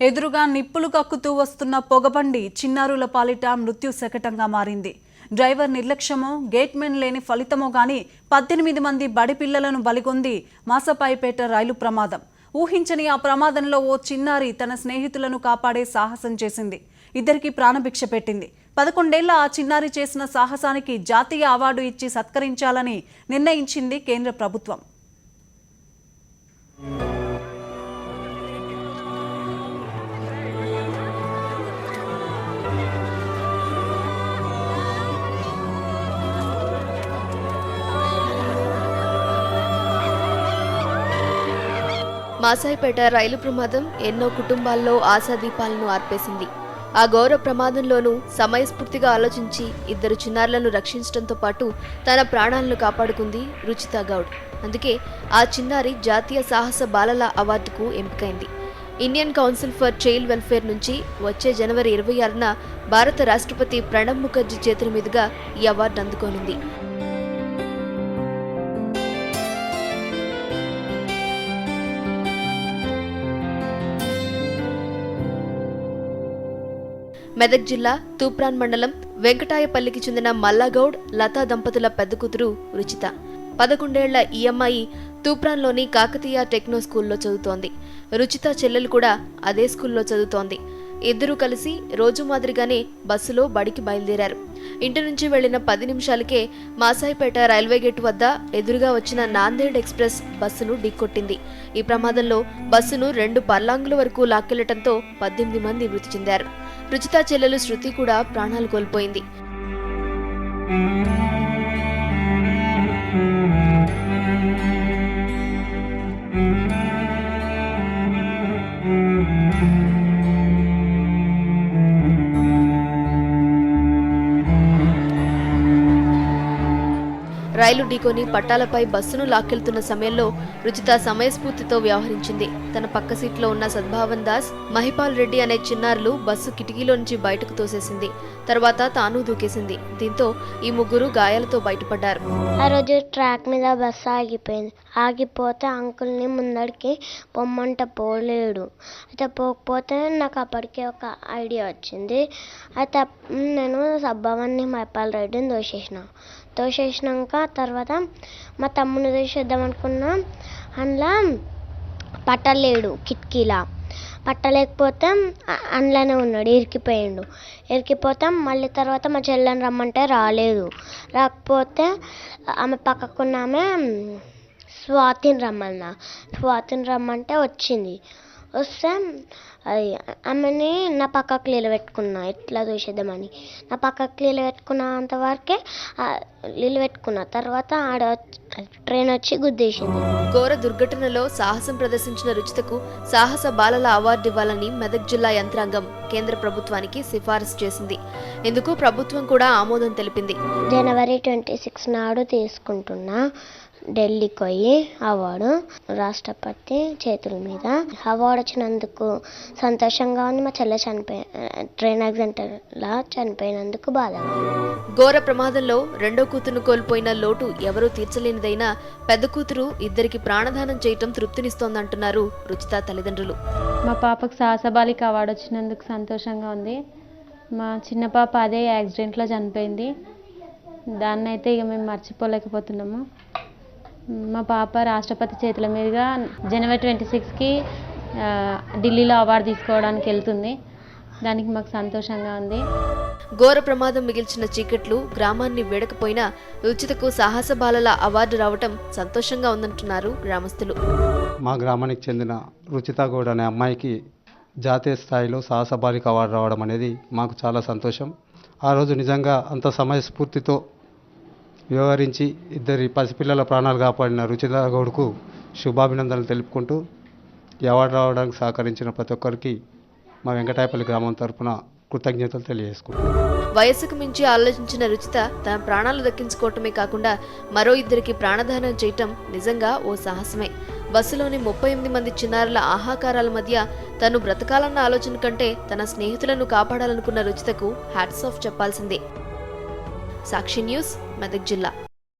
ఎదురుగా నిప్పులు కక్కుతూ వస్తున్న పొగబండి చిన్నారుల పాలిట మృత్యు శకటంగా మారింది. డ్రైవర్ నిర్లక్ష్యమో గేట్మెన్ లేని ఫలితమో గాని 18 మంది బడి పిల్లలను బలిగొంది మాసపాయిపేట రైలు ప్రమాదం. ఊహించని ఆ ప్రమాదంలో ఓ చిన్నారి తన స్నేహితులను కాపాడే సాహసం చేసింది. ఇద్దరికి ప్రాణభిక్ష పెట్టింది. 11 ఏళ్ల ఆ చిన్నారి చేసిన సాహసానికి జాతీయ అవార్డు ఇచ్చి సత్కరించాలని నిర్ణయించింది కేంద్ర ప్రభుత్వం. మాసాయిపేట రైలు ప్రమాదం ఎన్నో కుటుంబాల్లో ఆశాదీపాలను ఆర్పేసింది. ఆ ఘోర ప్రమాదంలోనూ సమయస్ఫూర్తిగా ఆలోచించి ఇద్దరు చిన్నారులను రక్షించడంతో పాటు తన ప్రాణాలను కాపాడుకుంది రుచితా గౌడ్. అందుకే ఆ చిన్నారి జాతీయ సాహస బాలల అవార్డుకు ఎంపికైంది. Indian Council for Child Welfare నుంచి వచ్చే జనవరి 26న భారత రాష్ట్రపతి ప్రణబ్ ముఖర్జీ చేతుల మీదుగా ఈ అవార్డు అందుకోనుంది. మెదక్ జిల్లా తూప్రాన్ మండలం వెంకటాయపల్లికి చెందిన మల్లాగౌడ్, లతా దంపతుల పెద్ద కూతురు రుచిత. 11 ఏళ్ల ఈ అమ్మాయి తూప్రాన్లోని కాకతీయ టెక్నో స్కూల్లో చదువుతోంది. రుచిత చెల్లెలు కూడా అదే స్కూల్లో చదువుతోంది. ఇద్దరూ కలిసి రోజు మాదిరిగానే బస్సులో బడికి బయలుదేరారు. ఇంటి నుంచి వెళ్లిన 10 నిమిషాలకే మాసాయిపేట రైల్వే గేటు వద్ద ఎదురుగా వచ్చిన నాందేడ్ ఎక్స్ప్రెస్ బస్సును ఢీకొట్టింది. ఈ ప్రమాదంలో బస్సును 2 పర్లాంగుల వరకు లాక్కెళ్లటంతో 18 మంది మృతి చెందారు. రుచితా చెల్లెలు శృతి కూడా ప్రాణాలు కోల్పోయింది. రైలు ఢీకొని పట్టాలపై బస్సును లాక్కెళ్తున్న సమయంలో రుచిత సమయస్ఫూర్తితో వ్యవహరించింది. తన పక్క సీట్లో ఉన్న సద్భావన్ దాస్, మహిపాల్ రెడ్డి అనే చిన్నారులు బస్సు కిటికీలో నుంచి బయటకు తోసేసింది. తర్వాత తాను దూకేసింది. దీంతో ఈ ముగ్గురు గాయాలతో బయటపడ్డారు. ఆ రోజు ట్రాక్ మీద బస్సు ఆగిపోయింది. ఆగిపోతే అంకుల్ని ముందడికి పొమ్మంట పోలేడు. అయితే పోకపోతే నాకు అప్పటికే ఒక ఐడియా వచ్చింది. అయితే నేను సద్భావన్ని మహిపాల్ రెడ్డిని తోసేసినాక తర్వాత మా తమ్ముని తోసేద్దాం అనుకున్నా. అందులో పట్టలేడు, కిటికీలా పట్టలేకపోతే అందులోనే ఉన్నాడు, ఇరికిపోతాం. మళ్ళీ తర్వాత మా చెల్లెని రమ్మంటే రాకపోతే ఆమె పక్కకున్న ఆమె స్వాతిని రమ్మంటే వస్తే అది ఆమెని నా పక్కకు నిలబెట్టుకున్నా. ఎట్లా చూసేద్దామని నా పక్కకు నిలబెట్టుకున్నంతవరకే నిలబెట్టుకున్నా. తర్వాత ట్రైన్ వచ్చి గుద్దేసింది. ఘోర దుర్ఘటనలో సాహసం ప్రదర్శించిన రుచితకు సాహస బాలల అవార్డు ఇవ్వాలని మెదక్ జిల్లా యంత్రాంగం కేంద్ర ప్రభుత్వానికి సిఫారసు చేసింది. ఇందుకు ప్రభుత్వం కూడా ఆమోదం తెలిపింది. జనవరి 26 నాడు తీసుకుంటున్నా ఢిల్లీకి పోయి అవార్డు రాష్ట్రపతి చేతుల మీద. అవార్డు వచ్చినందుకు సంతోషంగా ఉంది. మా చెల్లె ట్రైన్ యాక్సిడెంట్లా చనిపోయినందుకు బాధగా. ఘోర ప్రమాదంలో రెండో కూతురును కోల్పోయిన లోటు ఎవరూ తీర్చలేనిదైనా పెద్ద కూతురు ఇద్దరికి ప్రాణదానం చేయటం తృప్తినిస్తోందంటున్నారు రుచిత తల్లిదండ్రులు. మా పాపకు సాహసబాలిక అవార్డు వచ్చినందుకు సంతోషంగా ఉంది. మా చిన్న పాప అదే యాక్సిడెంట్లో చనిపోయింది. దాన్ని అయితే ఇక మేము మర్చిపోలేకపోతున్నాము. మా పాప రాష్ట్రపతి చేతుల మీదుగా జనవరి 26కి ఢిల్లీలో అవార్డు తీసుకోవడానికి వెళ్తుంది. దానికి మాకు సంతోషంగా ఉంది. ఘోర ప్రమాదం మిగిల్చిన చీకట్లు గ్రామాన్ని వేడకపోయినా రుచితకు సాహస బాలల అవార్డు రావటం సంతోషంగా ఉందంటున్నారు గ్రామస్తులు. మా గ్రామానికి చెందిన రుచితా గౌడ్ అనే అమ్మాయికి జాతీయ స్థాయిలో సాహస బాలిక అవార్డు రావడం అనేది మాకు చాలా సంతోషం. ఆ రోజు నిజంగా అంత సమయస్ఫూర్తితో వ్యవహరించి ఇద్దరి పసిపిల్లల ప్రాణాలు కాపాడిన రుచితా గౌడ్కు శుభాభినందనలు తెలుపుకుంటూ ఈ అవార్డు రావడానికి సహకరించిన ప్రతి ఒక్కరికి మా వెంకటాయపల్లి గ్రామం తరఫున కృతజ్ఞతలు తెలియజేసుకుంటాం. వయసుకు మించి ఆలోచించిన రుచిత తన ప్రాణాలు దక్కించుకోవటమే కాకుండా మరో ఇద్దరికి ప్రాణదానం చేయటం నిజంగా ఓ సాహసమే. బస్సులోని 38 మంది చిన్నారుల ఆహాకారాల మధ్య తను బ్రతకాలన్న ఆలోచన కంటే తన స్నేహితులను కాపాడాలనుకున్న రుచితకు హ్యాట్స్ ఆఫ్ చెప్పాల్సిందే. సాక్షి న్యూస్, మెదక్ జిల్లా.